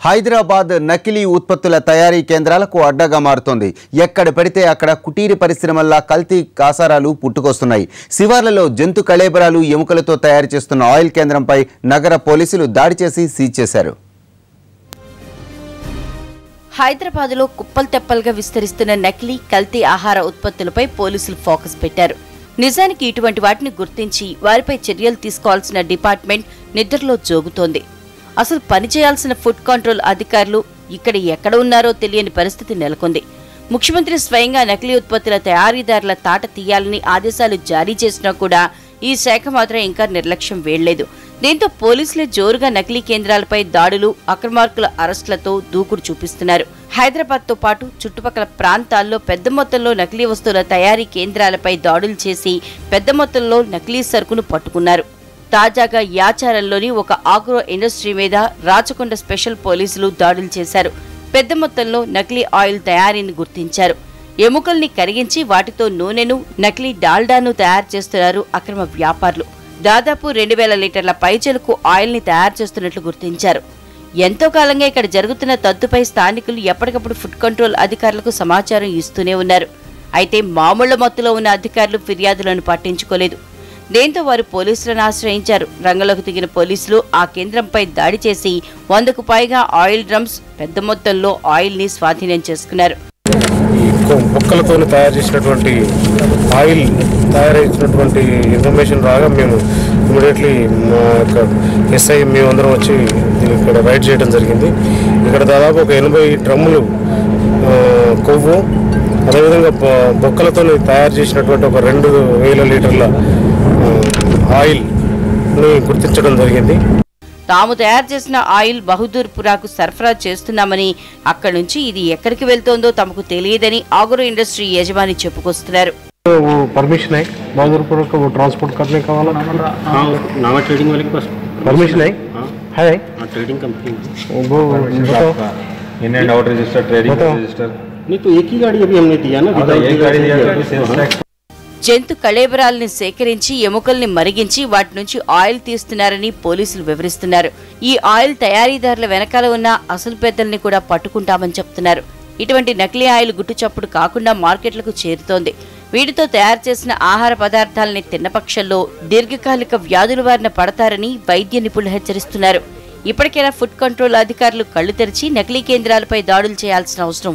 హైదరాబాద్ నకిలీ ఉత్పత్తుల తయారీ కేంద్రాలకు అడ్డగా మారుతోంది. ఎక్కడ పడితే అక్కడ కుటీర పరిశ్రమల్లా కల్తీ కాసారాలు పుట్టుకొస్తున్నాయి. శివార్లలో జంతు కళేబరాలు ఎముకలతో తయారు చేస్తున్న ఆయిల్ కేంద్రంపై నగర పోలీసులు దాడి చేసి సీజ్ చేశారు. హైదరాబాద్లో కుప్పలు తెప్పలుగా విస్తరిస్తున్న నకిలీ కల్తీ ఆహార ఉత్పత్తులపై పోలీసులు ఫోకస్ పెట్టారు. నిజానికి ఇటువంటి వాటిని గుర్తించి వారిపై చర్యలు తీసుకోవాల్సిన డిపార్ట్మెంట్ నిద్రలో జోగుతోంది. అసలు పనిచేయాల్సిన ఫుడ్ కంట్రోల్ అధికారులు ఇక్కడ ఎక్కడ ఉన్నారో తెలియని పరిస్థితి నెలకొంది. ముఖ్యమంత్రి స్వయంగా నకిలీ ఉత్పత్తుల తయారీదారుల తాట తీయాలని ఆదేశాలు జారీ చేసినా కూడా ఈ శాఖ మాత్రం ఇంకా నిర్లక్ష్యం వేయలేదు. దీంతో పోలీసులే జోరుగా నకిలీ కేంద్రాలపై దాడులు, అక్రమార్కుల అరెస్టులతో దూకుడు చూపిస్తున్నారు. హైదరాబాద్తో పాటు చుట్టుపక్కల ప్రాంతాల్లో పెద్ద మొత్తంలో నకిలీ వస్తువుల తయారీ కేంద్రాలపై దాడులు చేసి పెద్ద మొత్తంలో నకిలీ సరుకును పట్టుకున్నారు. తాజాగా యాచారంలోని ఒక ఆగ్రో ఇండస్ట్రీ మీద రాచకొండ స్పెషల్ పోలీసులు దాడులు చేశారు. పెద్ద మొత్తంలో నకిలీ ఆయిల్ తయారీని గుర్తించారు. ఎముకల్ని కరిగించి వాటితో నూనెను, నకిలీ డాల్డాను తయారు చేస్తున్నారు అక్రమ వ్యాపారులు. దాదాపు 2000 లీటర్ల పైచలకు ఆయిల్ ని తయారు చేస్తున్నట్లు గుర్తించారు. ఎంతో కాలంగా ఇక్కడ జరుగుతున్న తంతుపై స్థానికులు ఎప్పటికప్పుడు ఫుడ్ కంట్రోల్ అధికారులకు సమాచారం ఇస్తూనే ఉన్నారు. అయితే మామూళ్ల మత్తులో ఉన్న అధికారులు ఫిర్యాదులను పట్టించుకోలేదు. దీంతో వారు పోలీసులను ఆశ్రయించారు. రంగంలోకి దిగిన పోలీసులు ఆ కేంద్రంపై దాడి చేసి 100కు పైగా ఆయిల్ డ్రమ్స్, పెద్ద మొత్తంలో ఆయిల్ ని స్వాధీనం చేసుకున్నారు. బొక్కలతో తయారు చేసినటువంటి ఆయిల్ తయారైనటువంటి ఇన్ఫర్మేషన్ రాగా మేము ఇమీడియట్లీ మా యొక్క ఎస్ఐ మేమందరం వచ్చి ఇక్కడ రైడ్ చేయడం జరిగింది. ఇక్కడ దాదాపు ఒక 80 డ్రమ్ములు కొవ్వు, అదేవిధంగా బొక్కలతో తయారు చేసినటువంటి ఒక 2000 లీటర్ల ఆయిల్ని గుర్తించడం జరిగింది. తాము తయారు చేసిన ఆయిల్ బహదూర్పురాకు సరఫరా చేస్తున్నామని, అక్కడి నుంచి ఇది ఎక్కడికి వెళ్తోందో తమకు తెలియదని ఆగ్రో ఇండస్ట్రీ యజమాని చెప్పుకొస్తున్నారు. परमिशन है बहादुरपुर को वो ट्रांसपोर्ट करने का वाला नामा ट्रेडिंग वाले के पास परमिशन है ट्रेडिंग कंपनी वो in and out register trading register नहीं तो एक ही गाड़ी अभी हमने दिया ना एक गाड़ी दिया। జంతు కళేబరాల్ని సేకరించి ఎముకల్ని మరిగించి వాటి నుంచి ఆయిల్ తీస్తున్నారని పోలీసులు వివరిస్తున్నారు. ఈ ఆయిల్ తయారీదారుల వెనకాల ఉన్న అసలు పెద్దల్ని కూడా పట్టుకుంటామని చెప్తున్నారు. ఇటువంటి నకిలీ ఆయిల్ గుట్టుచప్పుడు కాకుండా మార్కెట్లకు చేరుతోంది. వీటితో తయారు చేసిన ఆహార పదార్థాలని తిన్న పక్షంలో దీర్ఘకాలిక వ్యాధుల బారిన పడతారని వైద్య నిపుణులు హెచ్చరిస్తున్నారు. ఇప్పటికైనా ఫుడ్ కంట్రోల్ అధికారులు కళ్లు తెరిచి నకిలీ కేంద్రాలపై దాడులు చేయాల్సిన అవసరం